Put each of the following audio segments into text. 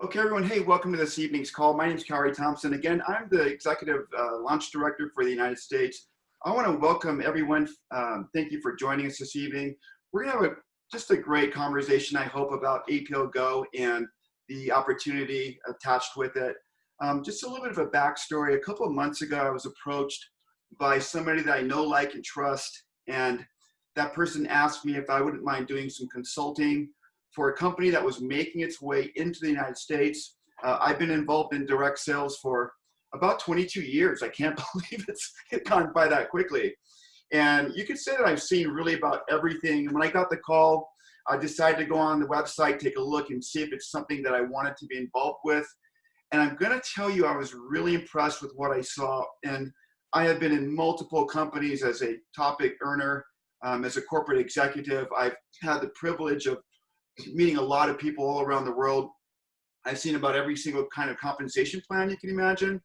Okay, everyone. Hey, welcome to this evening's call. My name is Kauri Thompson. Again, I'm the Executive Launch Director for the United States. I want to welcome everyone. Thank you for joining us this evening. We're going to have just a great conversation, I hope, about APLGo and the opportunity attached with it. Just a little bit of a backstory. A couple of months ago, I was approached by somebody that I know, like, and trust, and that person asked me if I wouldn't mind doing some consulting for a company that was making its way into the United States. I've been involved in direct sales for about 22 years. I can't believe it's gone by that quickly. And you could say that I've seen really about everything. And when I got the call, I decided to go on the website, take a look and see if it's something that I wanted to be involved with. And I'm gonna tell you, I was really impressed with what I saw. And I have been in multiple companies as a topic earner, as a corporate executive. I've had the privilege of meeting a lot of people all around the world. I've seen about every single kind of compensation plan you can imagine,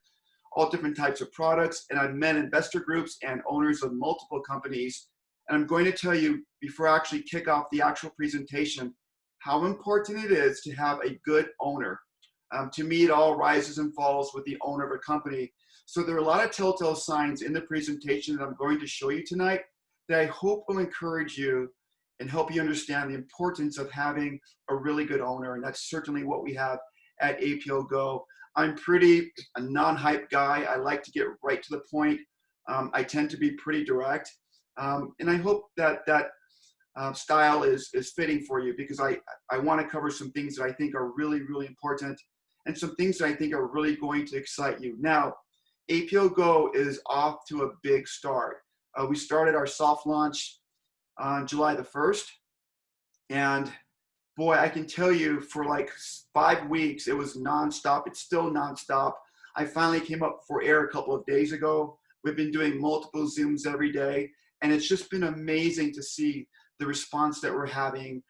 all different types of products, and I've met investor groups and owners of multiple companies. And I'm going to tell you, before I actually kick off the actual presentation, how important it is to have a good owner. To me, it all rises and falls with the owner of a company. So there are a lot of telltale signs in the presentation that I'm going to show you tonight that I hope will encourage you and help you understand the importance of having a really good owner. And that's certainly what we have at APLGo. I'm pretty a non-hype guy. I like to get right to the point. I tend to be pretty direct. And I hope that style is fitting for you, because I want to cover some things that I think are really, really important and some things that I think are really going to excite you. Now, APLGo is off to a big start. We started our soft launch on July the 1st. And boy, I can tell you, for like 5 weeks, it was nonstop. It's still nonstop. I finally came up for air a couple of days ago. We've been doing multiple Zooms every day. And it's just been amazing to see the response that we're having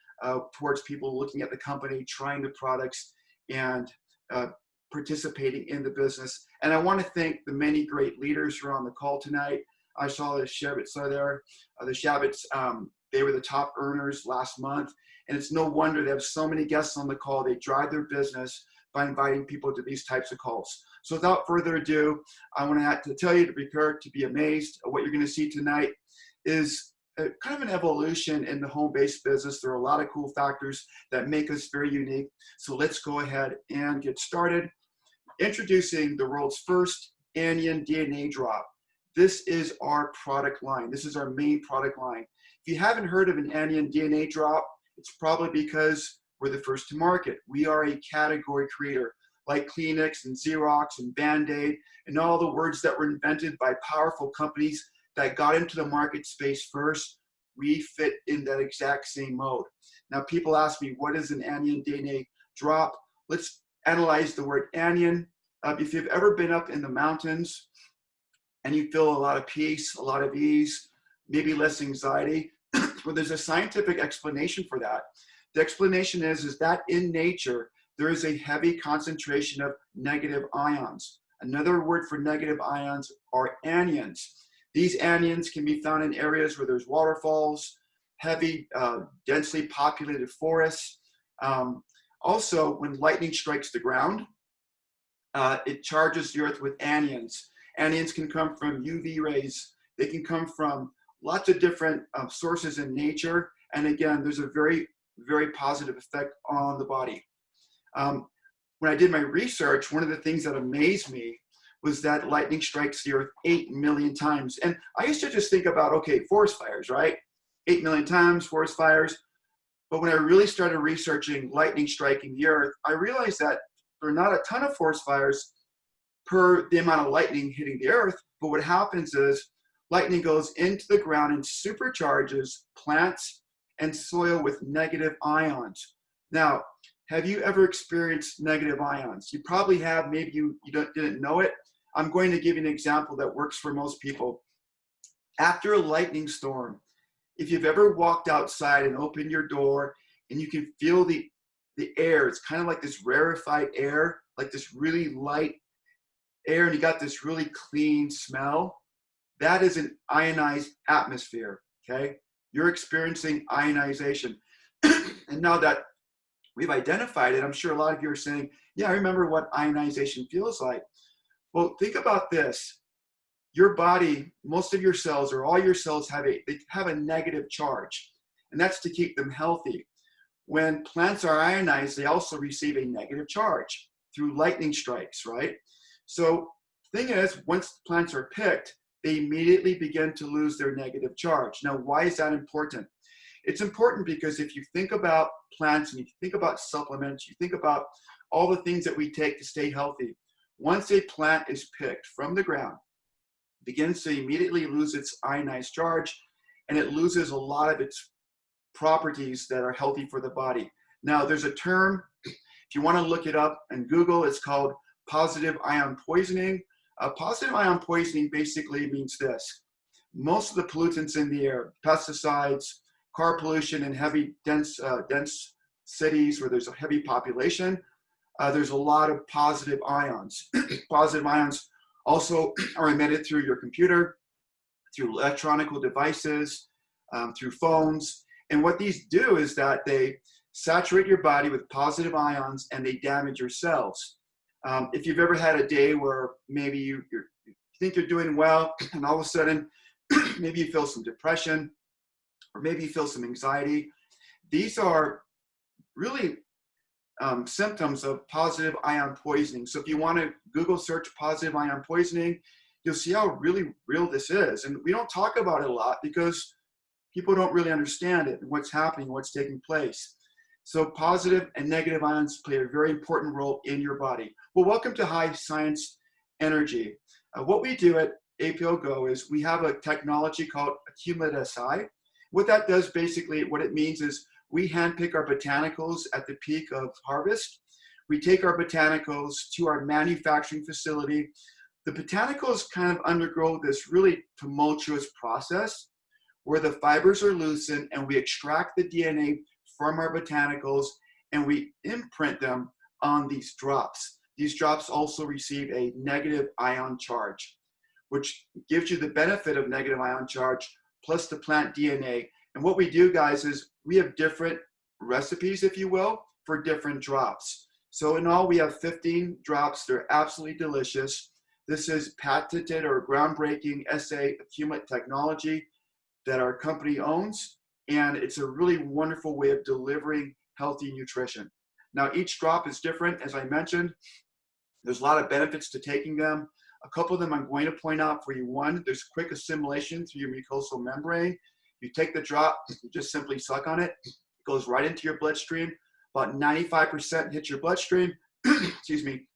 towards people looking at the company, trying the products, and participating in the business. And I want to thank the many great leaders who are on the call tonight. I saw the Shabits are there. The Shabits, they were the top earners last month. And it's no wonder they have so many guests on the call. They drive their business by inviting people to these types of calls. So without further ado, I want to tell you to prepare to be amazed. What you're going to see tonight is kind of an evolution in the home-based business. There are a lot of cool factors that make us very unique. So let's go ahead and get started. Introducing the world's first anion DNA drop. This is our product line. This is our main product line. If you haven't heard of an anion DNA drop, it's probably because we're the first to market. We are a category creator, like Kleenex and Xerox and Band-Aid and all the words that were invented by powerful companies that got into the market space first. We fit in that exact same mode. Now, people ask me, what is an anion DNA drop? Let's analyze the word anion. If you've ever been up in the mountains and you feel a lot of peace, a lot of ease, maybe less anxiety, well, there's a scientific explanation for that. The explanation is that in nature, there is a heavy concentration of negative ions. Another word for negative ions are anions. These anions can be found in areas where there's waterfalls, heavy, densely populated forests. Also, when lightning strikes the ground, it charges the earth with anions. Anions can come from UV rays. They can come from lots of different sources in nature. And again, there's a very, very positive effect on the body. When I did my research, one of the things that amazed me was that lightning strikes the earth 8 million times. And I used to just think about, okay, forest fires, right? 8 million times, forest fires. But when I really started researching lightning striking the earth, I realized that there are not a ton of forest fires per the amount of lightning hitting the earth. But what happens is lightning goes into the ground and supercharges plants and soil with negative ions. Now, have you ever experienced negative ions? You probably have, maybe you didn't know it. I'm going to give you an example that works for most people. After a lightning storm, if you've ever walked outside and opened your door and you can feel the air, it's kind of like this rarefied air, like this really light air, and you got this really clean smell. That is an ionized atmosphere, okay? You're experiencing ionization. And now that we've identified it. I'm sure a lot of you are saying, yeah, I remember what ionization feels like. Well, think about this. Your body, most of your cells or all your cells they have a negative charge, and that's to keep them healthy. When plants are ionized, they also receive a negative charge through lightning strikes, right? So the thing is, once the plants are picked, they immediately begin to lose their negative charge. Now, why is that important? It's important because if you think about plants and you think about supplements, you think about all the things that we take to stay healthy, once a plant is picked from the ground, it begins to immediately lose its ionized charge, and it loses a lot of its properties that are healthy for the body. Now, there's a term, if you want to look it up and Google, it's called positive ion poisoning. Positive ion poisoning basically means this. Most of the pollutants in the air, pesticides, car pollution in heavy, dense cities where there's a heavy population, there's a lot of positive ions. Positive ions also are emitted through your computer, through electronic devices, through phones. And what these do is that they saturate your body with positive ions and they damage your cells. If you've ever had a day where maybe you think you're doing well and all of a sudden maybe you feel some depression or maybe you feel some anxiety, these are really symptoms of positive ion poisoning. So if you want to Google search positive ion poisoning, you'll see how really real this is. And we don't talk about it a lot because people don't really understand it and what's happening, what's taking place. So positive and negative ions play a very important role in your body. Well, welcome to High Science Energy. What we do at APLGo is we have a technology called Accumulit SA. What that does basically, what it means is we handpick our botanicals at the peak of harvest. We take our botanicals to our manufacturing facility. The botanicals kind of undergo this really tumultuous process where the fibers are loosened and we extract the DNA from our botanicals and we imprint them on these drops. These drops also receive a negative ion charge, which gives you the benefit of negative ion charge plus the plant DNA. And what we do, guys, is we have different recipes, if you will, for different drops. So in all, we have 15 drops. They're absolutely delicious. This is patented or groundbreaking SA Accumulit technology that our company owns, and it's a really wonderful way of delivering healthy nutrition. Now, each drop is different, as I mentioned. There's a lot of benefits to taking them. A couple of them I'm going to point out for you. One, there's quick assimilation through your mucosal membrane. You take the drop, you just simply suck on it. It goes right into your bloodstream. About 95% hits your bloodstream, excuse me,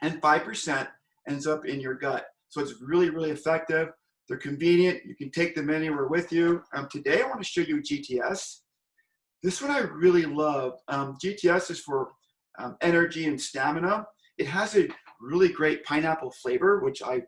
and 5% ends up in your gut. So it's really, really effective. They're convenient. You can take them anywhere with you. Today, I want to show you GTS. This one I really love. GTS is for energy and stamina. It has a really great pineapple flavor, which I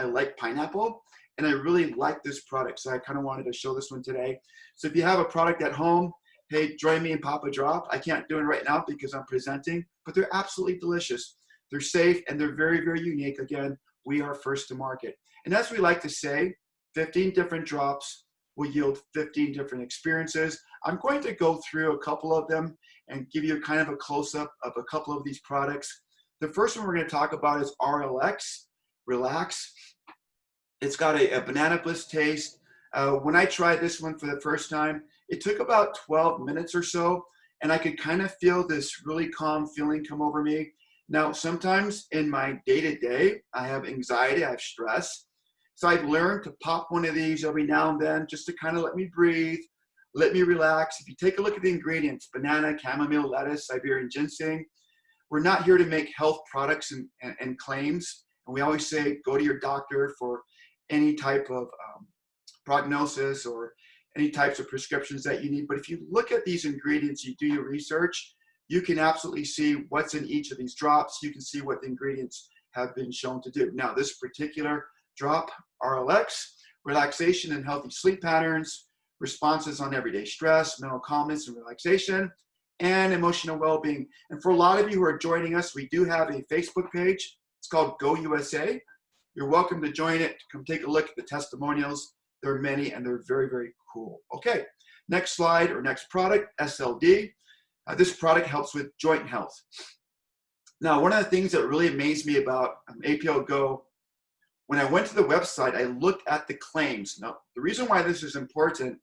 like pineapple, and I really like this product. So I kind of wanted to show this one today. So if you have a product at home, hey, join me and pop a drop. I can't do it right now because I'm presenting, but they're absolutely delicious. They're safe and they're very, very unique. Again, we are first to market. And as we like to say, 15 different drops will yield 15 different experiences. I'm going to go through a couple of them and give you kind of a close-up of a couple of these products. The first one we're going to talk about is RLX, Relax. It's got a banana bliss taste. When I tried this one for the first time, it took about 12 minutes or so, and I could kind of feel this really calm feeling come over me. Now, sometimes in my day-to-day, I have anxiety, I have stress. So I've learned to pop one of these every now and then just to kind of let me breathe, let me relax. If you take a look at the ingredients, banana, chamomile, lettuce, Siberian ginseng, we're not here to make health products and claims. And we always say, go to your doctor for any type of prognosis or any types of prescriptions that you need. But if you look at these ingredients, you do your research, you can absolutely see what's in each of these drops. You can see what the ingredients have been shown to do. Now, this particular drop, RLX, relaxation and healthy sleep patterns, responses on everyday stress, mental calmness and relaxation, and emotional well-being. And for a lot of you who are joining us, we do have a Facebook page. It's called Go USA. You're welcome to join it. Come take a look at the testimonials. There are many and they're very, very cool. Okay, next slide or next product, SLD. This product helps with joint health. Now, one of the things that really amazed me about APLGo, when I went to the website, I looked at the claims. Now, the reason why this is important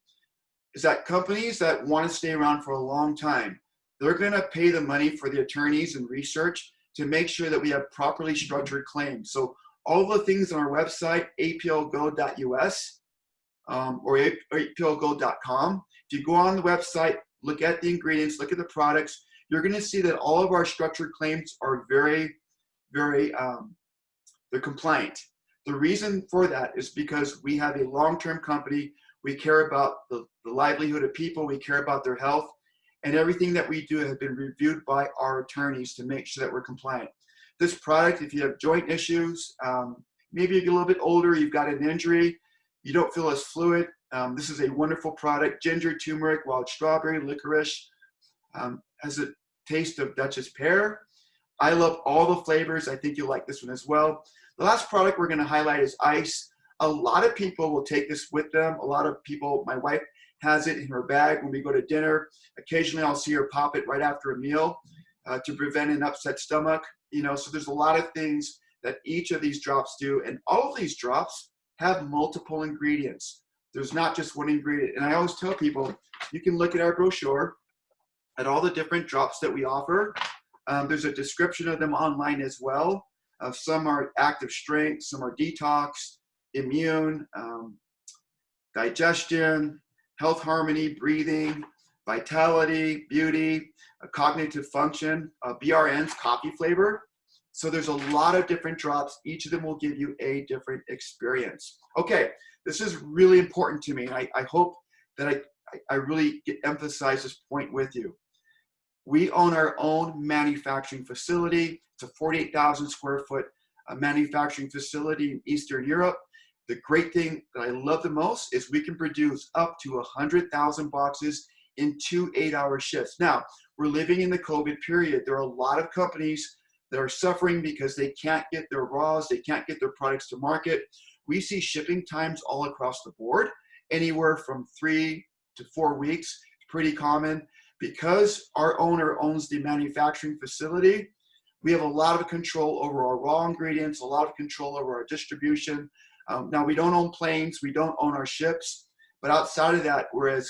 is that companies that want to stay around for a long time, they're going to pay the money for the attorneys and research to make sure that we have properly structured claims. So all the things on our website, APLGo.us or APLGo.com, if you go on the website, look at the ingredients, look at the products, you're going to see that all of our structured claims are very, they're compliant. The reason for that is because we have a long-term company. We care about the livelihood of people. We care about their health. And everything that we do has been reviewed by our attorneys to make sure that we're compliant. This product, if you have joint issues, maybe you get a little bit older, you've got an injury, you don't feel as fluid, this is a wonderful product. Ginger, turmeric, wild strawberry, licorice, has a taste of Dutchess pear. I love all the flavors. I think you'll like this one as well. The last product we're going to highlight is ice. A lot of people will take this with them. A lot of people, my wife has it in her bag when we go to dinner. Occasionally I'll see her pop it right after a meal to prevent an upset stomach. You know, so there's a lot of things that each of these drops do. And all of these drops have multiple ingredients. There's not just one ingredient. And I always tell people, you can look at our brochure at all the different drops that we offer. There's a description of them online as well. Some are active strength, some are detox, immune, digestion, health, harmony, breathing, vitality, beauty, cognitive function, BRNs, coffee flavor. So there's a lot of different drops. Each of them will give you a different experience. Okay, this is really important to me. I hope that I really emphasize this point with you. We own our own manufacturing facility. It's a 48,000 square foot manufacturing facility in Eastern Europe. The great thing that I love the most is we can produce up to 100,000 boxes in 2 8-hour shifts. Now, we're living in the COVID period. There are a lot of companies that are suffering because they can't get their raws, they can't get their products to market. We see shipping times all across the board, anywhere from 3 to 4 weeks. It's pretty common. Because our owner owns the manufacturing facility, we have a lot of control over our raw ingredients, a lot of control over our distribution. Now, we don't own planes, we don't own our ships, but outside of that, we're as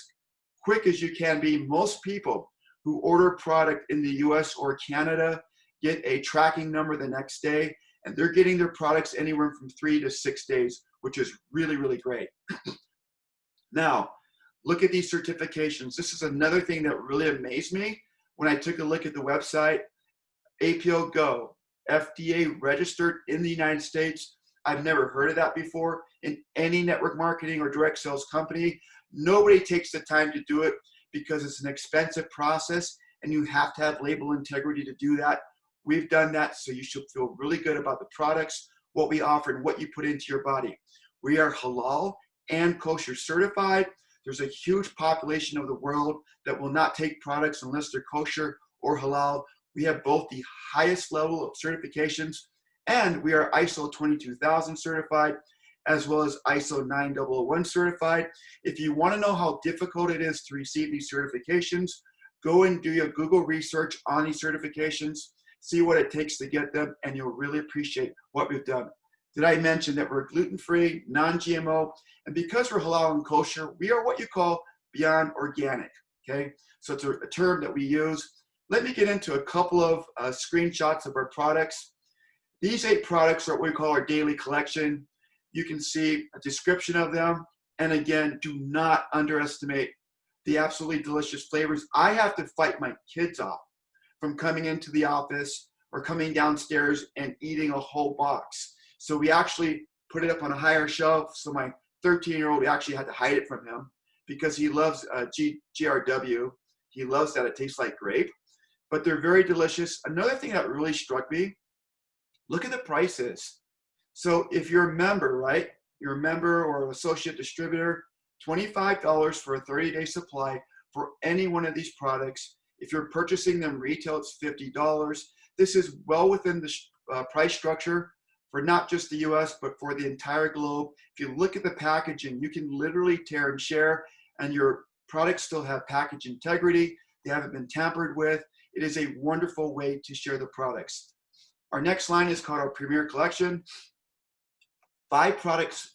quick as you can be. Most people who order product in the US or Canada get a tracking number the next day, and they're getting their products anywhere from 3 to 6 days, which is really, really great. Now, look at these certifications. This is another thing that really amazed me when I took a look at the website. APLGo, FDA registered in the United States. I've never heard of that before in any network marketing or direct sales company. Nobody takes the time to do it because it's an expensive process and you have to have label integrity to do that. We've done that, so you should feel really good about the products, what we offer, and what you put into your body. We are Halal and Kosher certified. There's a huge population of the world that will not take products unless they're kosher or halal. We have both the highest level of certifications, and we are ISO 22000 certified, as well as ISO 9001 certified. If you want to know how difficult it is to receive these certifications, go and do your Google research on these certifications, see what it takes to get them, and you'll really appreciate what we've done. Did I mention that we're gluten-free, non-GMO, and because we're halal and kosher, we are what you call beyond organic, okay? So it's a term that we use. Let me get into a couple of screenshots of our products. These 8 products are what we call our daily collection. You can see a description of them. And again, do not underestimate the absolutely delicious flavors. I have to fight my kids off from coming into the office or coming downstairs and eating a whole box. So we actually put it up on a higher shelf. So my 13-year-old, we actually had to hide it from him because he loves GRW. He loves that. It tastes like grape, but they're very delicious. Another thing that really struck me, look at the prices. So if you're a member, right? You're a member or an associate distributor, $25 for a 30-day supply for any one of these products. If you're purchasing them retail, it's $50. This is well within the price structure for not just the US, but for the entire globe. If you look at the packaging, you can literally tear and share, and your products still have package integrity. They haven't been tampered with. It is a wonderful way to share the products. Our next line is called our Premier Collection. 5 products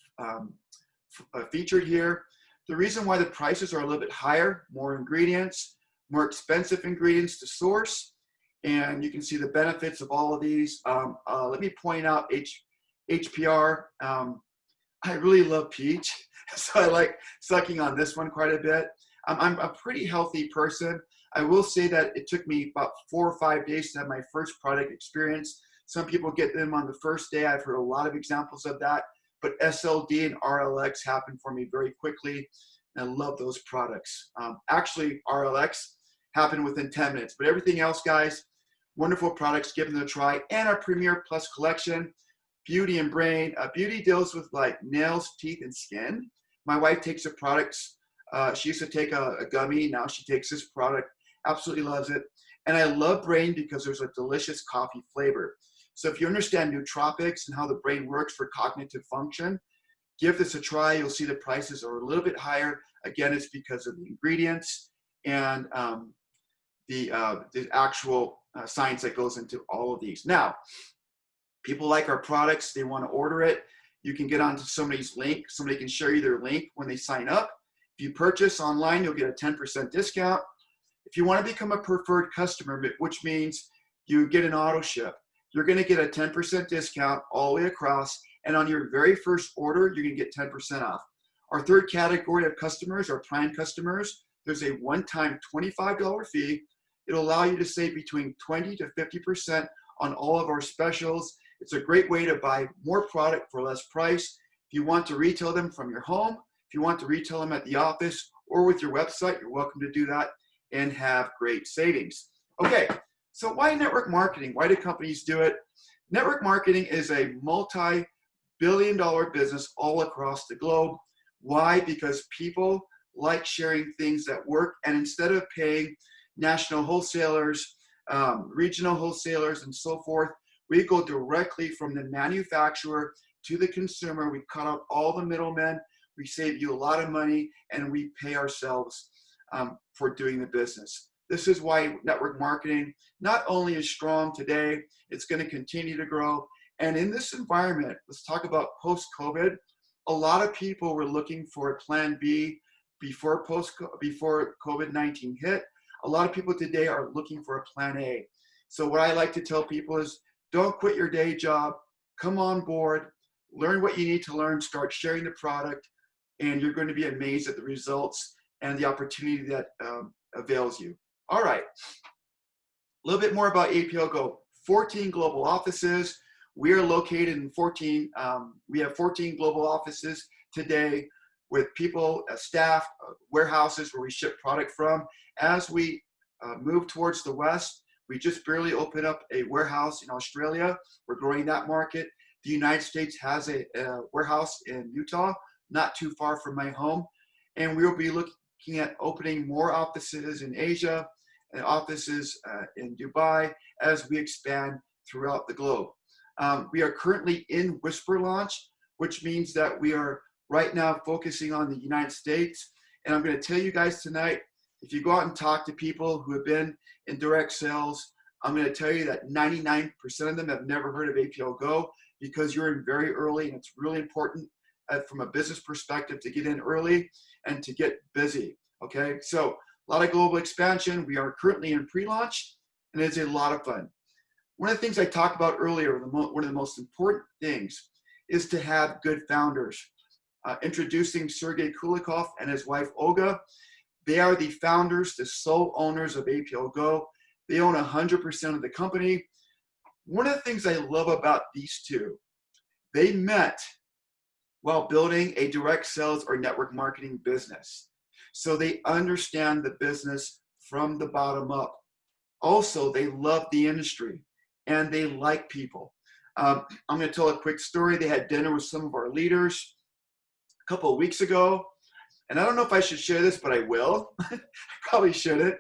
featured here. The reason why the prices are a little bit higher, more ingredients, more expensive ingredients to source, and you can see the benefits of all of these. Let me point out HPR. I really love peach, so I like sucking on this one quite a bit. I'm a pretty healthy person. I will say that it took me about 4 or 5 days to have my first product experience. Some people get them on the first day. I've heard a lot of examples of that, but SLD and RLX happened for me very quickly, and I love those products. Actually, RLX happened within 10 minutes, but everything else, guys, wonderful products, give them a try. And our Premier Plus collection, Beauty and Brain. Beauty deals with like nails, teeth, and skin. My wife takes the products. She used to take a gummy. Now she takes this product. Absolutely loves it. And I love Brain because there's a delicious coffee flavor. So if you understand nootropics and how the brain works for cognitive function, give this a try. You'll see the prices are a little bit higher. Again, it's because of the ingredients and the actual science that goes into all of these. Now, people like our products. They want to order it. You can get onto somebody's link. Somebody can share you their link when they sign up. If you purchase online, you'll get a 10% discount. If you want to become a preferred customer, which means you get an auto ship, you're going to get a 10% discount all the way across. And on your very first order, you're going to get 10% off. Our third category of customers are prime customers. There's a one-time $25 fee. It'll allow you to save between 20 to 50% on all of our specials. It's a great way to buy more product for less price. If you want to retail them from your home, if you want to retail them at the office or with your website, you're welcome to do that and have great savings. Okay, so why network marketing? Why do companies do it? Network marketing is a multi-billion-dollar business all across the globe. Why? Because people like sharing things that work, and instead of paying national wholesalers, regional wholesalers, and so forth, we go directly from the manufacturer to the consumer. We cut out all the middlemen. We save you a lot of money, and we pay ourselves for doing the business. This is why network marketing not only is strong today, it's going to continue to grow. And in this environment, let's talk about post-COVID. A lot of people were looking for a plan B before COVID-19 hit. A lot of people today are looking for a plan A. So what I like to tell people is, don't quit your day job. Come on board, learn what you need to learn, start sharing the product, and you're going to be amazed at the results and the opportunity that avails you. All right, a little bit more about APLGo. 14 global offices. We are located in 14, we have 14 global offices today with people, staff, warehouses where we ship product from. As we move towards the West, we just barely opened up a warehouse in Australia. We're growing that market. The United States has a warehouse in Utah, not too far from my home. And we will be looking at opening more offices in Asia and offices in Dubai as we expand throughout the globe. We are currently in whisper launch, which means that we are right now focusing on the United States. And I'm going to tell you guys tonight, if you go out and talk to people who have been in direct sales, I'm going to tell you that 99% of them have never heard of APLGo because you're in very early, and it's really important from a business perspective to get in early and to get busy, okay? So a lot of global expansion. We are currently in pre-launch, and it's a lot of fun. One of the things I talked about earlier, one of the most important things is to have good founders. Introducing Sergey Kulikov and his wife, Olga. They are the founders, the sole owners of APLGo. They own 100% of the company. One of the things I love about these two, they met while building a direct sales or network marketing business. So they understand the business from the bottom up. Also, they love the industry and they like people. I'm going to tell a quick story. They had dinner with some of our leaders a couple of weeks ago. And I don't know if I should share this, but I will. I probably shouldn't.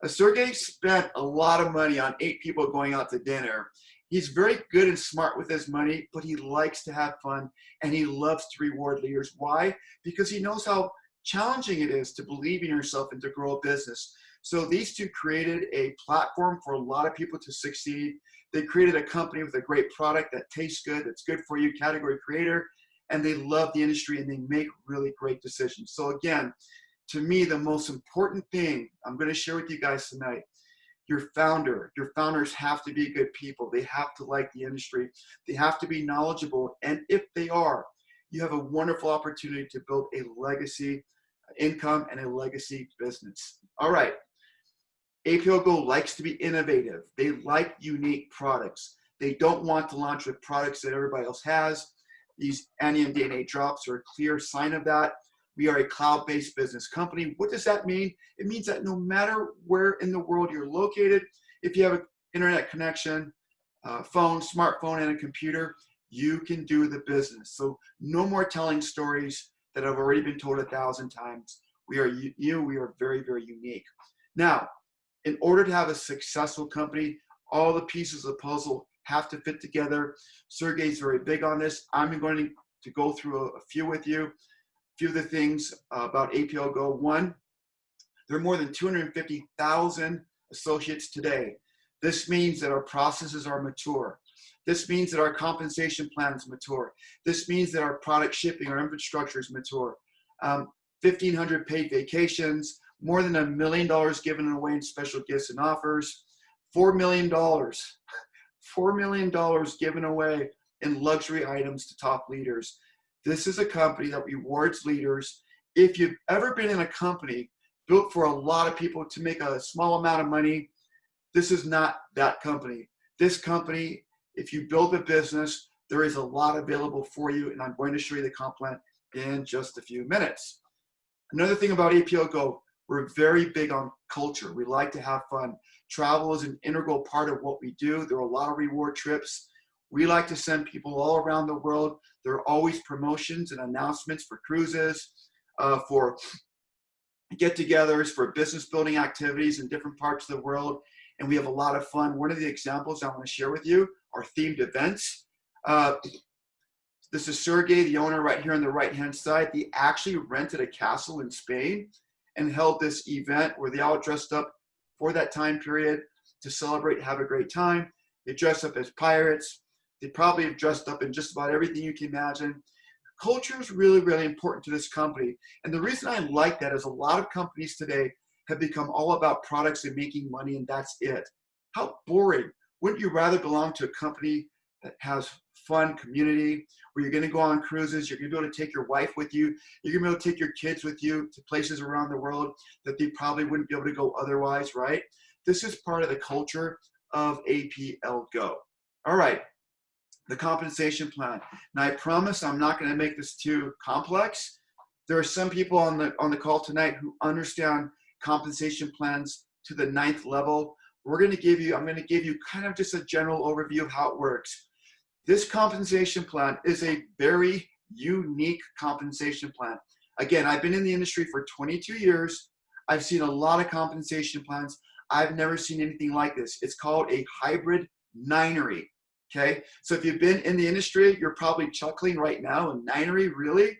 Sergey spent a lot of money on 8 people going out to dinner. He's very good and smart with his money, but he likes to have fun and he loves to reward leaders. Why? Because he knows how challenging it is to believe in yourself and to grow a business. So these two created a platform for a lot of people to succeed. They created a company with a great product that tastes good, that's good for you, category creator, and they love the industry and they make really great decisions. So again, to me, the most important thing I'm going to share with you guys tonight, your founders have to be good people. They have to like the industry. They have to be knowledgeable. And if they are, you have a wonderful opportunity to build a legacy income and a legacy business. All right. APLGo likes to be innovative. They like unique products. They don't want to launch with products that everybody else has. These anion DNA drops are a clear sign of that. We are a cloud-based business company. What does that mean? It means that no matter where in the world you're located, if you have an internet connection, phone, smartphone, and a computer, you can do the business. So no more telling stories that have already been told 1,000 times. We are very, very unique. Now, in order to have a successful company, all the pieces of the puzzle have to fit together. Sergey's very big on this. I'm going to go through a few with you. A few of the things about APLGo. One, there are more than 250,000 associates today. This means that our processes are mature. This means that our compensation plan is mature. This means that our product shipping, our infrastructure is mature. 1,500 paid vacations, more than $1 million given away in special gifts and offers, $4 million given away in luxury items to top leaders. This is a company that rewards leaders. If you've ever been in a company built for a lot of people to make a small amount of money, this is not that company. This company, if you build a business, there is a lot available for you, and I'm going to show you the comp plan in just a few minutes. Another thing about APLGo, we're very big on culture. We like to have fun. Travel is an integral part of what we do. There are a lot of reward trips. We like to send people all around the world. There are always promotions and announcements for cruises, for get-togethers, for business building activities in different parts of the world. And we have a lot of fun. One of the examples I want to share with you are themed events. This is Sergey, the owner, right here on the right-hand side. He actually rented a castle in Spain and held this event where they all dressed up for that time period to celebrate, have a great time. They dress up as pirates. They probably have dressed up in just about everything you can imagine. Culture is really, really important to this company. And the reason I like that is a lot of companies today have become all about products and making money, and that's it. How boring. Wouldn't you rather belong to a company that has fun community, where you're going to go on cruises, you're going to be able to take your wife with you, you're going to be able to take your kids with you to places around the world that they probably wouldn't be able to go otherwise, right? This is part of the culture of APLGo. All right, the compensation plan. Now, I promise I'm not going to make this too complex. There are some people on the call tonight who understand compensation plans to the 9th level. I'm going to give you kind of just a general overview of how it works. This compensation plan is a very unique compensation plan. Again, I've been in the industry for 22 years. I've seen a lot of compensation plans. I've never seen anything like this. It's called a hybrid ninery. Okay, so if you've been in the industry, you're probably chuckling right now. A ninery, really?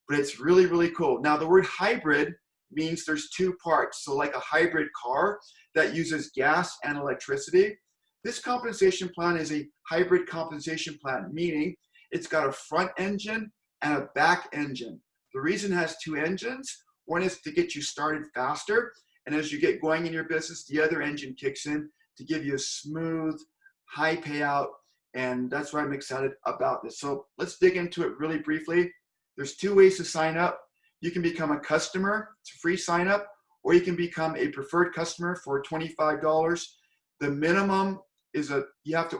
But it's really, really cool. Now, the word hybrid means there's two parts. So like a hybrid car that uses gas and electricity. This compensation plan is a hybrid compensation plan, meaning it's got a front engine and a back engine. The reason it has two engines, one is to get you started faster, and as you get going in your business, the other engine kicks in to give you a smooth, high payout, and that's why I'm excited about this. So let's dig into it really briefly. There's two ways to sign up. You can become a customer, it's a free sign up, or you can become a preferred customer for $25. The minimum is you have to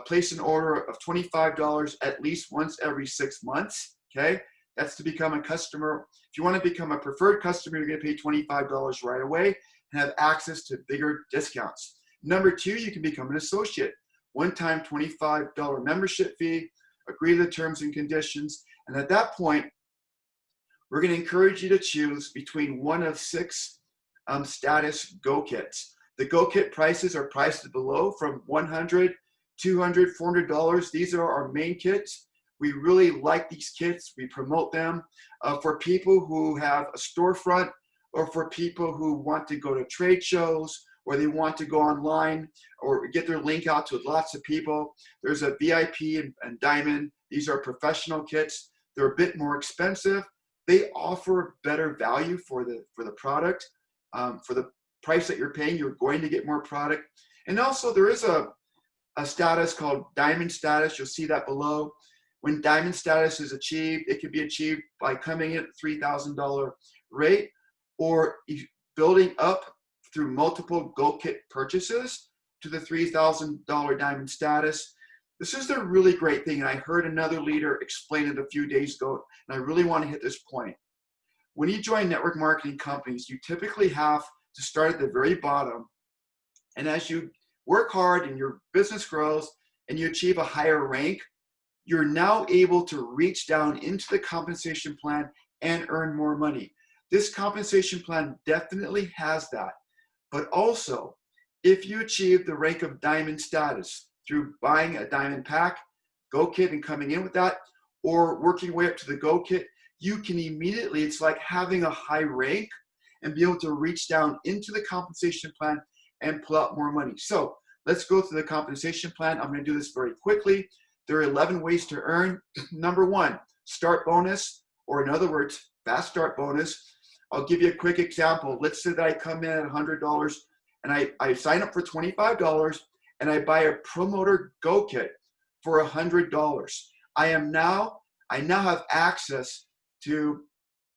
place an order of $25 at least once every 6 months, okay? That's to become a customer. If you want to become a preferred customer, you're going to pay $25 right away and have access to bigger discounts. Number two, you can become an associate. One-time $25 membership fee, agree to the terms and conditions, and at that point, we're going to encourage you to choose between one of 6 status Go kits. The Go kit prices are priced below from $100, $200, $400. These are our main kits. We really like these kits. We promote them for people who have a storefront, or for people who want to go to trade shows, or they want to go online or get their link out to lots of people. There's a VIP and Diamond. These are professional kits. They're a bit more expensive. They offer better value for the product. For the price that you're paying, you're going to get more product. And also there is a status called Diamond status. You'll see that below. When Diamond status is achieved, it can be achieved by coming in at $3,000 rate, or building up through multiple Go Kit purchases to the $3,000 Diamond status. This is the really great thing, and I heard another leader explain it a few days ago, and I really want to hit this point. When you join network marketing companies, you typically have to start at the very bottom, and as you work hard and your business grows and you achieve a higher rank, you're now able to reach down into the compensation plan and earn more money. This compensation plan definitely has that. But also, if you achieve the rank of Diamond status through buying a Diamond pack, Go Kit, and coming in with that, or working way up to the Go Kit, you can immediately, it's like having a high rank and be able to reach down into the compensation plan and pull out more money. So let's go through the compensation plan. I'm going to do this very quickly. There are 11 ways to earn. Number one, start bonus, or in other words, fast start bonus. I'll give you a quick example. Let's say that I come in at $100 and I sign up for $25 and I buy a promoter Go Kit for $100. I now have access to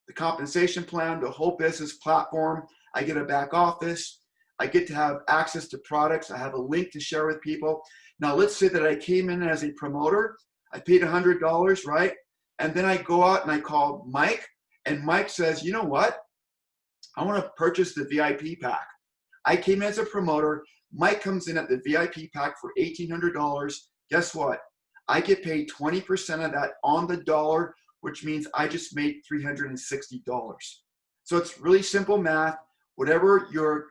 the compensation plan, the whole business platform. I get a back office. I get to have access to products. I have a link to share with people. Now, let's say that I came in as a promoter. I paid $100, right? And then I go out and I call Mike, and Mike says, you know what? I want to purchase the VIP pack. I came in as a promoter. Mike comes in at the VIP pack for $1,800. Guess what? I get paid 20% of that on the dollar, which means I just made $360. So it's really simple math. Whatever your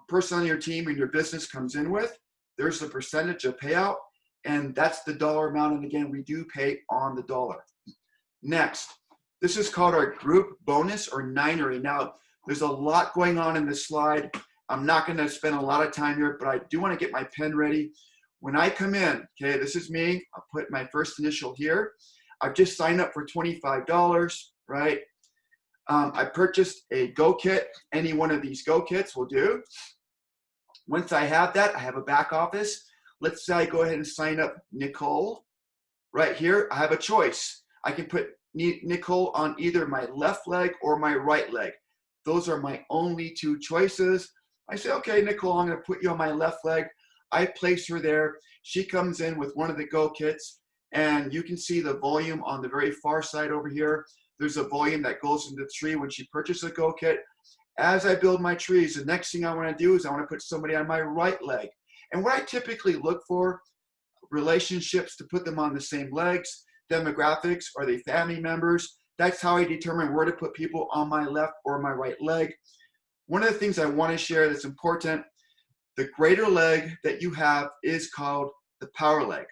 person on your team and your business comes in with, there's the percentage of payout, and that's the dollar amount. And again, we do pay on the dollar. Next, this is called our group bonus or ninery. Now, there's a lot going on in this slide. I'm not going to spend a lot of time here, but I do want to get my pen ready. When I come in, okay, this is me. I'll put my first initial here. I've just signed up for $25, right? I purchased a Go Kit. Any one of these Go Kits will do. Once I have that, I have a back office. Let's say I go ahead and sign up Nicole. Right here, I have a choice. I can put Nicole on either my left leg or my right leg. Those are my only two choices. I say, okay, Nicole, I'm going to put you on my left leg. I place her there. She comes in with one of the Go Kits, and you can see the volume on the very far side over here. There's a volume that goes into the tree when she purchases a Go Kit. As I build my trees, the next thing I want to do is I want to put somebody on my right leg. And what I typically look for, relationships to put them on the same legs, demographics, are they family members? That's how I determine where to put people on my left or my right leg. One of the things I want to share that's important, the greater leg that you have is called the power leg.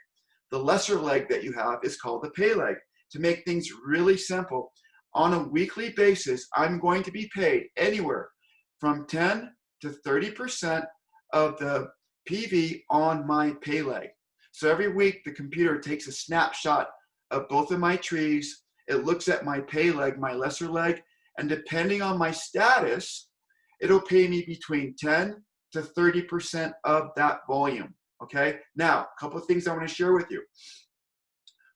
The lesser leg that you have is called the pay leg. To make things really simple, on a weekly basis, I'm going to be paid anywhere from 10 to 30% of the PV on my pay leg. So every week, the computer takes a snapshot of both of my trees. It looks at my pay leg, my lesser leg, and depending on my status, it'll pay me between 10 to 30% of that volume, okay? Now, a couple of things I want to share with you.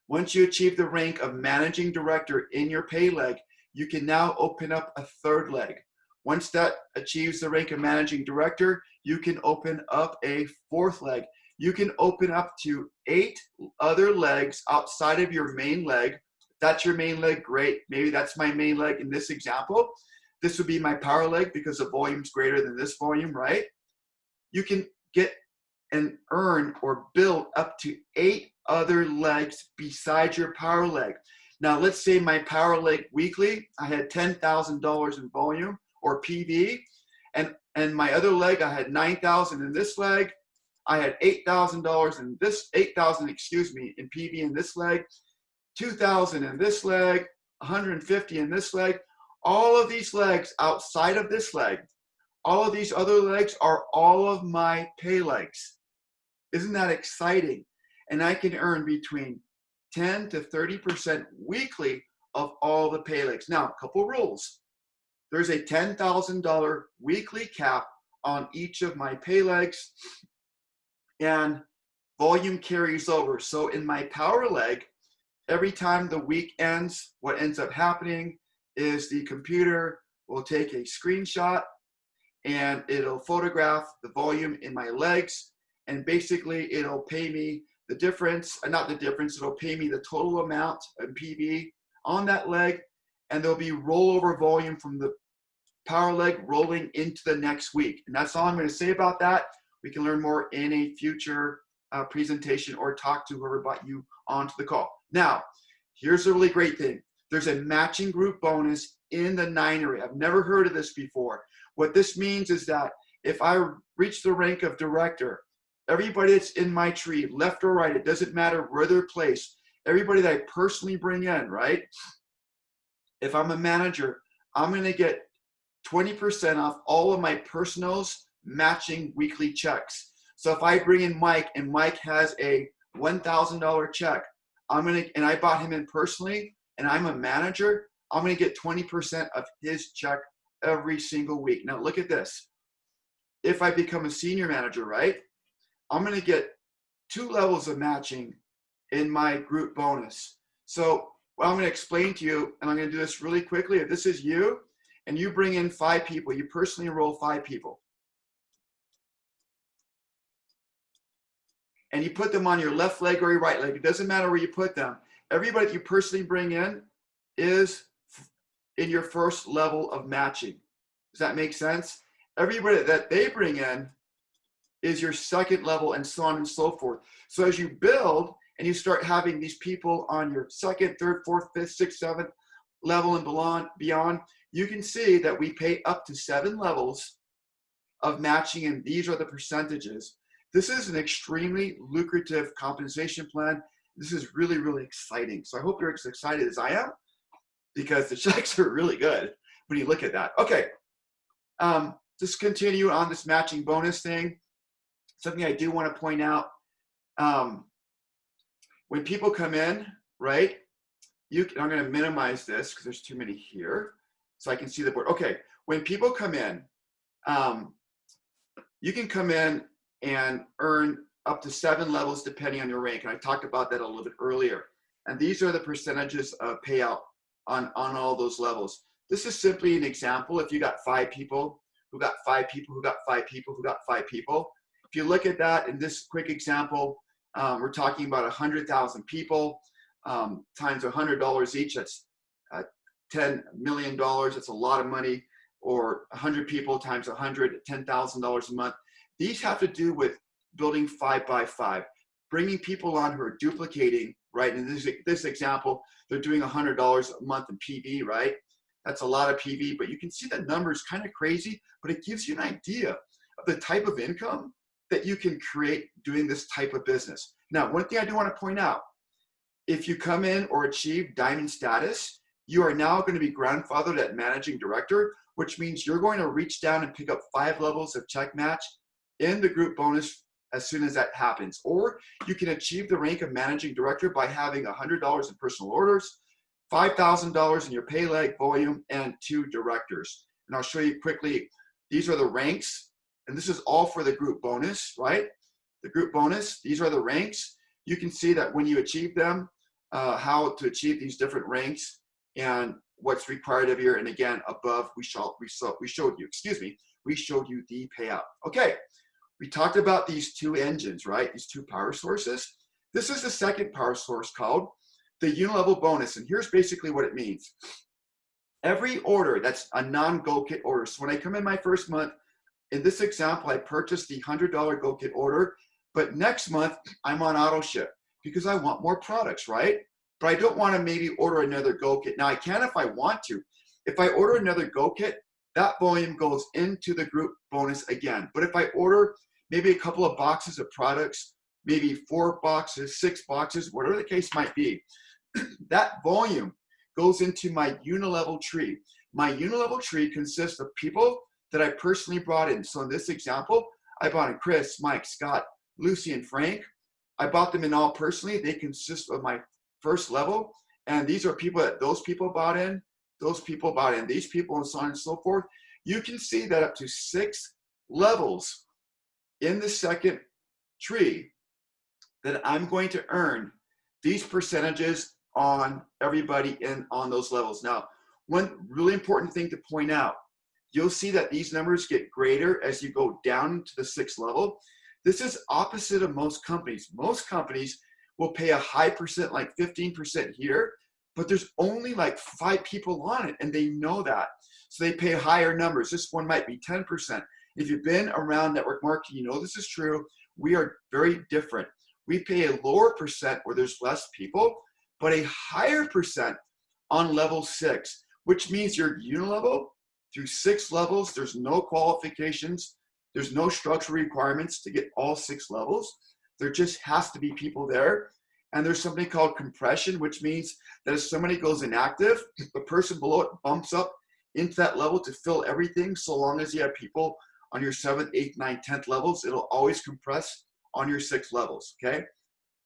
Once you achieve the rank of managing director in your pay leg, you can now open up a third leg. Once that achieves the rank of managing director, you can open up a fourth leg. You can open up to 8 other legs outside of your main leg. If that's your main leg, great. Maybe that's my main leg in this example. This would be my power leg because the volume's greater than this volume, right? You can get and earn or build up to 8 other legs besides your power leg. Now, let's say my power leg weekly, I had $10,000 in volume or PV, and my other leg, I had $9,000 in this leg. I had $8,000 in this, $8,000, excuse me, in PV in this leg, $2,000 in this leg, $150 in this leg. All of these legs outside of this leg, all of these other legs are all of my pay legs. Isn't that exciting? And I can earn between 10 to 30% weekly of all the pay legs. Now, a couple rules. There's a $10,000 weekly cap on each of my pay legs, and volume carries over. So in my power leg, every time the week ends, what ends up happening is the computer will take a screenshot and it'll photograph the volume in my legs, and basically it'll pay me the difference, not the difference, it'll pay me the total amount of PV on that leg, and there'll be rollover volume from the power leg rolling into the next week. And that's all I'm going to say about that. We can learn more in a future presentation or talk to whoever brought you onto the call. Now, here's a really great thing. There's a matching group bonus in the 9 area. I've never heard of this before. What this means is that if I reach the rank of director, everybody that's in my tree, left or right, it doesn't matter where they're placed, everybody that I personally bring in, right? If I'm a manager, I'm going to get 20% off all of my personals matching weekly checks. So if I bring in Mike and Mike has a $1,000 check, and I bought him in personally, and I'm a manager, I'm going to get 20% of his check every single week. Now look at this. If I become a senior manager, right, I'm going to get 2 levels of matching in my group bonus. So what I'm going to explain to you, and I'm going to do this really quickly. If this is you and you bring in 5 people, you personally enroll 5 people, and you put them on your left leg or your right leg, it doesn't matter where you put them. Everybody that you personally bring in is in your first level of matching. Does that make sense? Everybody that they bring in is your second level, and so on and so forth. So as you build and you start having these people on your second, third, fourth, fifth, sixth, seventh level and beyond, you can see that we pay up to 7 levels of matching, and these are the percentages. This is an extremely lucrative compensation plan. This is really, really exciting. So I hope you're as excited as I am, because the checks are really good when you look at that. Okay, just continue on this matching bonus thing. Something I do want to point out, when people come in, right, I'm going to minimize this because there's too many here so I can see the board. Okay, when people come in, you can come in and earn up to 7 levels depending on your rank. And I talked about that a little bit earlier. And these are the percentages of payout on all those levels. This is simply an example. If you got 5 people, who got 5 people, who got 5 people, who got 5 people. If you look at that in this quick example, we're talking about 100,000 people times $100 each. That's $10 million. That's a lot of money. Or 100 people times 100, $10,000 a month. These have to do with building 5 by 5, bringing people on who are duplicating, right? In this example, they're doing $100 a month in PV, right? That's a lot of PV, but you can see the numbers kind of crazy, but it gives you an idea of the type of income that you can create doing this type of business. Now, one thing I do want to point out, if you come in or achieve diamond status, you are now going to be grandfathered at managing director, which means you're going to reach down and pick up 5 levels of check match in the group bonus as soon as that happens. Or you can achieve the rank of managing director by having $100 in personal orders, $5,000 in your pay leg volume, and 2 directors. And I'll show you quickly, these are the ranks, and this is all for the group bonus, right? The group bonus, these are the ranks. You can see that when you achieve them, how to achieve these different ranks and what's required of you. And again, above, we showed you the payout. Okay, we talked about these 2 engines, right? These 2 power sources. This is the second power source called the unilevel bonus. And here's basically what it means. Every order that's a non-Go Kit order. So when I come in my first month, in this example, I purchased the $100 Go Kit order, but next month I'm on Autoship because I want more products, right? But I don't want to maybe order another Go Kit. Now I can if I want to. If I order another Go Kit, that volume goes into the group bonus again. But if I order maybe a couple of boxes of products, maybe 4 boxes, 6 boxes, whatever the case might be, that volume goes into my unilevel tree. My unilevel tree consists of people that I personally brought in. So in this example, I brought in Chris, Mike, Scott, Lucy, and Frank. I bought them in all personally. They consist of my first level. And these are people that those people bought in, those people bought in, these people, and so on and so forth. You can see that up to 6 levels in the second tree that I'm going to earn these percentages on everybody in on those levels. Now, one really important thing to point out, you'll see that these numbers get greater as you go down to the 6th level. This is opposite of most companies. Most companies will pay a high percent, like 15% here, but there's only like 5 people on it, and they know that. So they pay higher numbers. This one might be 10%. If you've been around network marketing, you know this is true. We are very different. We pay a lower percent where there's less people, but a higher percent on level 6, which means you're unilevel through 6 levels. There's no qualifications. There's no structural requirements to get all 6 levels. There just has to be people there. And there's something called compression, which means that if somebody goes inactive, the person below it bumps up into that level to fill everything. So long as you have people on your 7th, 8th, 9th, 10th levels, it'll always compress on your 6 levels, okay?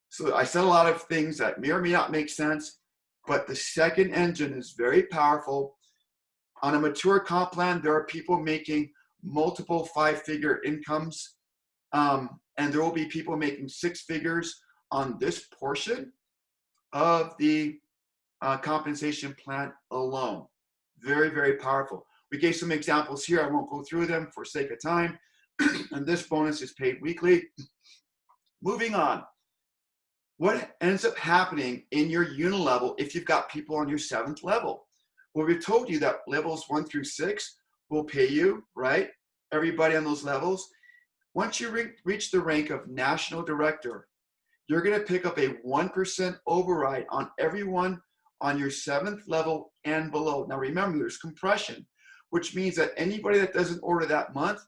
So I said a lot of things that may or may not make sense, but the second engine is very powerful. On a mature comp plan, there are people making multiple 5-figure incomes, and there will be people making 6 figures on this portion of the compensation plan alone. Very, very powerful. We gave some examples here. I won't go through them for sake of time. And this bonus is paid weekly. Moving on. What ends up happening in your unilevel if you've got people on your 7th level? Well, we've told you that levels 1 through 6 will pay you, right? Everybody on those levels. Once you reach the rank of national director, you're going to pick up a 1% override on everyone on your 7th level and below. Now remember, there's compression, which means that anybody that doesn't order that month,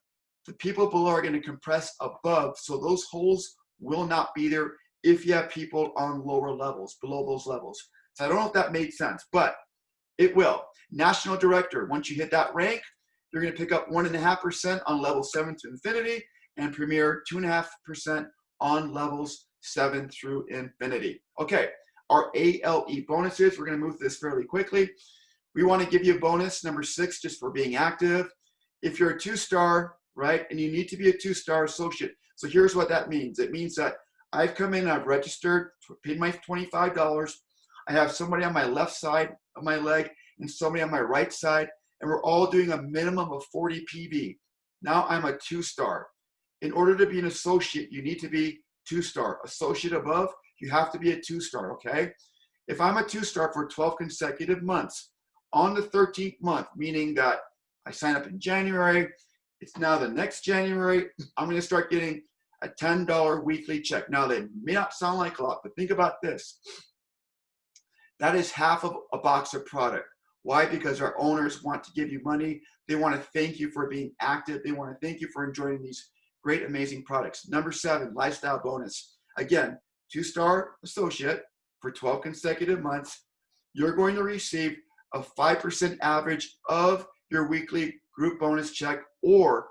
the people below are going to compress above. So those holes will not be there if you have people on lower levels, below those levels. So I don't know if that made sense, but it will. National director, once you hit that rank, you're going to pick up 1.5% on level 7 to infinity, and premier 2.5% on levels 7 through infinity. Okay, our ALE bonuses, we're going to move this fairly quickly. We want to give you a bonus, number 6, just for being active. If you're a 2-star, right, and you need to be a 2-star associate. So here's what that means. It means that I've come in, I've registered, paid my $25. I have somebody on my left side of my leg and somebody on my right side, and we're all doing a minimum of 40 PV. Now I'm a 2-star. In order to be an associate, you need to be 2-star. Associate above, you have to be a 2-star, okay? If I'm a 2-star for 12 consecutive months, on the 13th month, meaning that I sign up in January, it's now the next January, I'm going to start getting a $10 weekly check. Now, they may not sound like a lot, but think about this. That is half of a box of product. Why? Because our owners want to give you money. They want to thank you for being active. They want to thank you for enjoying these great, amazing products. Number 7, lifestyle bonus. Again, 2-star associate for 12 consecutive months. You're going to receive a 5% average of your weekly group bonus check, or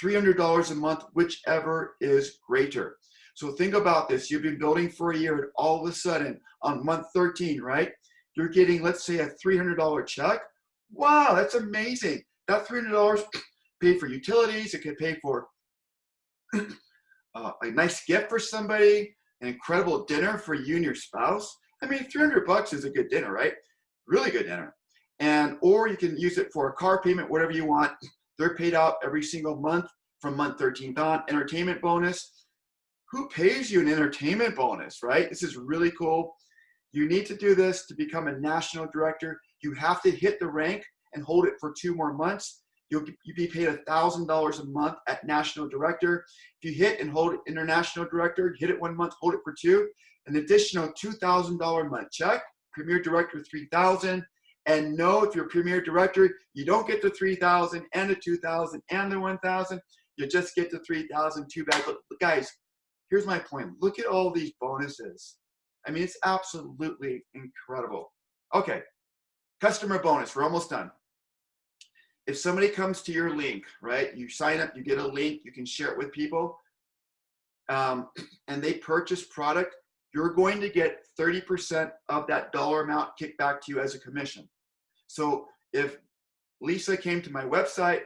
$300 a month, whichever is greater. So think about this. You've been building for a year, and all of a sudden on month 13, right, you're getting, let's say, a $300 check. Wow, that's amazing. That $300 paid for utilities. It could pay for a nice gift for somebody, an incredible dinner for you and your spouse. I mean, $300 is a good dinner, right? Really good dinner. And or you can use it for a car payment, whatever you want. They're paid out every single month from month 13 on. Entertainment bonus. Who pays you an entertainment bonus, right? This is really cool. You need to do this to become a national director. You have to hit the rank and hold it for 2 more months. You'll be paid $1,000 a month at national director. If you hit and hold international director, hit it 1 month, hold it for 2, an additional $2,000 month check. Premier director, $3,000. And no, if you're premier director, you don't get the $3,000 and the $2,000 and the $1,000. You just get the $3,000. Too bad. But guys, here's my point. Look at all these bonuses. I mean, it's absolutely incredible. Okay, customer bonus. We're almost done. if somebody comes to your link, right, you sign up, you get a link, you can share it with people, and they purchase product, you're going to get 30% of that dollar amount kicked back to you as a commission. So if Lisa came to my website,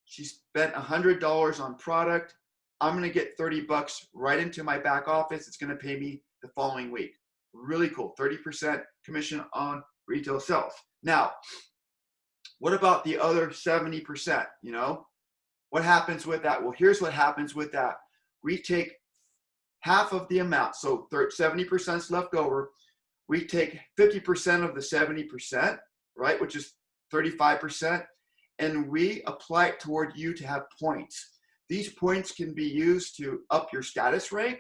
she spent $100 on product, I'm going to get 30 bucks right into my back office. It's going to pay me the following week. Really cool. 30% commission on retail sales. Now, what about the other 70%? You know, what happens with that? Well, here's what happens with that. We take half of the amount. So 70% is left over. We take 50% of the 70%, right, which is 35%, and we apply it toward you to have points. These points can be used to up your status rank,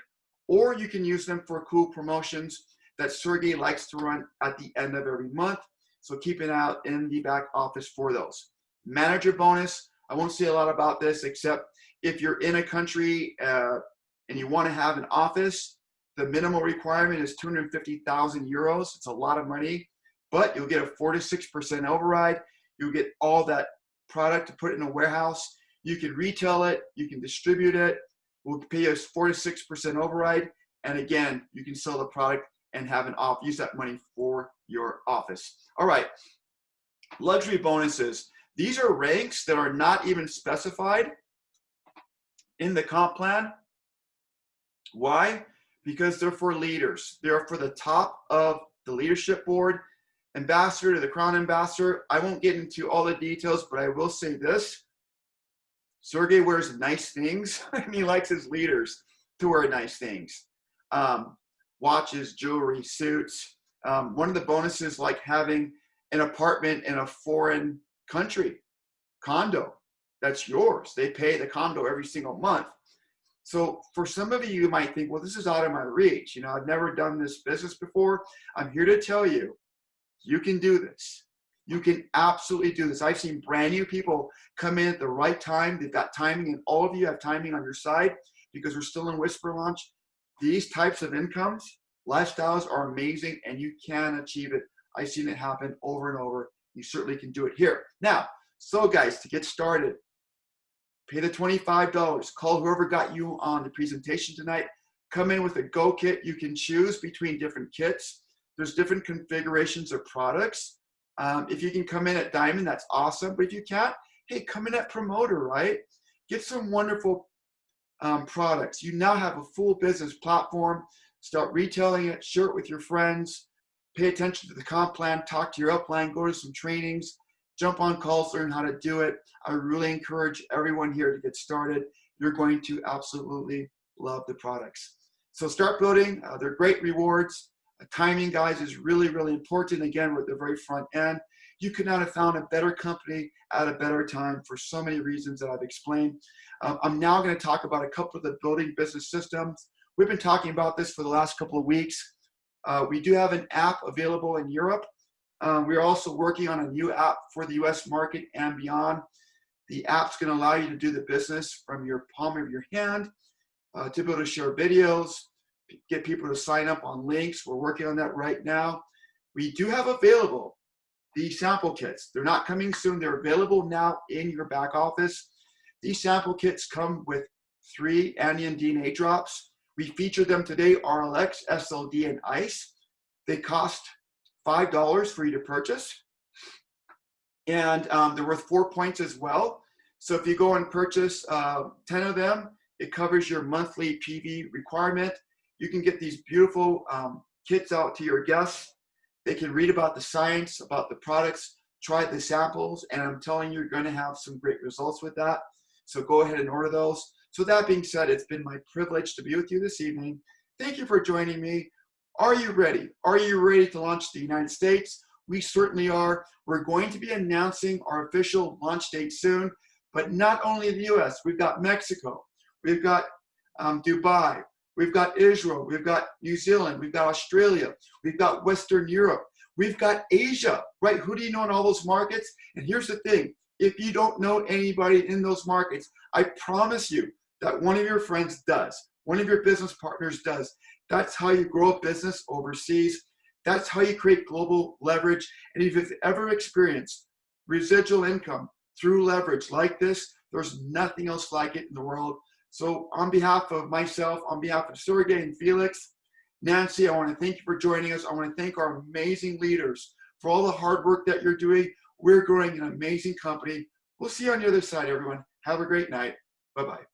or you can use them for cool promotions that Sergey likes to run at the end of every month. So keep an eye out in the back office for those. Manager bonus, I won't say a lot about this, except if you're in a country and you want to have an office, the minimal requirement is 250,000 euros. It's a lot of money, but you'll get a 4 to 6% override. You'll get all that product to put in a warehouse. You can retail it, you can distribute it. We'll pay us 4 to 6% override. And again, you can sell the product and have an off, use that money for your office. All right, luxury bonuses. These are ranks that are not even specified in the comp plan. Why? Because they're for leaders. They're for the top of the leadership board, ambassador to the crown ambassador. I won't get into all the details, but I will say this. Sergey wears nice things and he likes his leaders to wear nice things. Watches, jewelry, suits. One of the bonuses, like having an apartment in a foreign country, condo, that's yours. They pay the condo every single month. So for some of you, you might think, well, this is out of my reach. You know, I've never done this business before. I'm here to tell you, you can do this. You can absolutely do this. I've seen brand new people come in at the right time. They've got timing, and all of you have timing on your side because we're still in whisper launch. These types of incomes, lifestyles are amazing, and you can achieve it. I've seen it happen over and over. You certainly can do it here. Now, so guys, to get started, pay the $25. Call whoever got you on the presentation tonight. Come in with a Go kit. You can choose between different kits. There's different configurations of products. If you can come in at Diamond, that's awesome. But if you can't, hey, come in at Promoter, right? Get some wonderful products. You now have a full business platform. Start retailing it, share it with your friends, pay attention to the comp plan, talk to your upline, go to some trainings, jump on calls, learn how to do it. I really encourage everyone here to get started. You're going to absolutely love the products. So start building. They're great rewards. Timing, guys, is really, really important. Again, we're at the very front end. You could not have found a better company at a better time for so many reasons that I've explained. I'm now going to talk about a couple of the building business systems. We've been talking about this for the last couple of weeks. We do have an app available in Europe. We're also working on a new app for the US market and beyond. The app's going to allow you to do the business from your palm of your hand, to be able to share videos, get people to sign up on links. We're working on that right now. We do have available the sample kits. They're not coming soon. They're available now in your back office. These sample kits come with 3 anion DNA drops. We featured them today, RLX, SLD, and ICE. They cost $5 for you to purchase. And they're worth 4 points as well. So if you go and purchase 10 of them, it covers your monthly PV requirement. You can get these beautiful kits out to your guests. They can read about the science, about the products, try the samples, and I'm telling you, you're going to have some great results with that. So go ahead and order those. So that being said, it's been my privilege to be with you this evening. Thank you for joining me. Are you ready? Are you ready to launch the United States? We certainly are. We're going to be announcing our official launch date soon, but not only the US, we've got Mexico, we've got Dubai, we've got Israel, we've got New Zealand, we've got Australia, we've got Western Europe, we've got Asia, right? Who do you know in all those markets? And here's the thing, if you don't know anybody in those markets, I promise you that one of your friends does, one of your business partners does. That's how you grow a business overseas. That's how you create global leverage. And if you've ever experienced residual income, through leverage like this. There's nothing else like it in the world. So on behalf of myself, on behalf of Sergey and Felix, Nancy, I want to thank you for joining us. I want to thank our amazing leaders for all the hard work that you're doing. We're growing an amazing company. We'll see you on the other side, everyone. Have a great night. Bye-bye.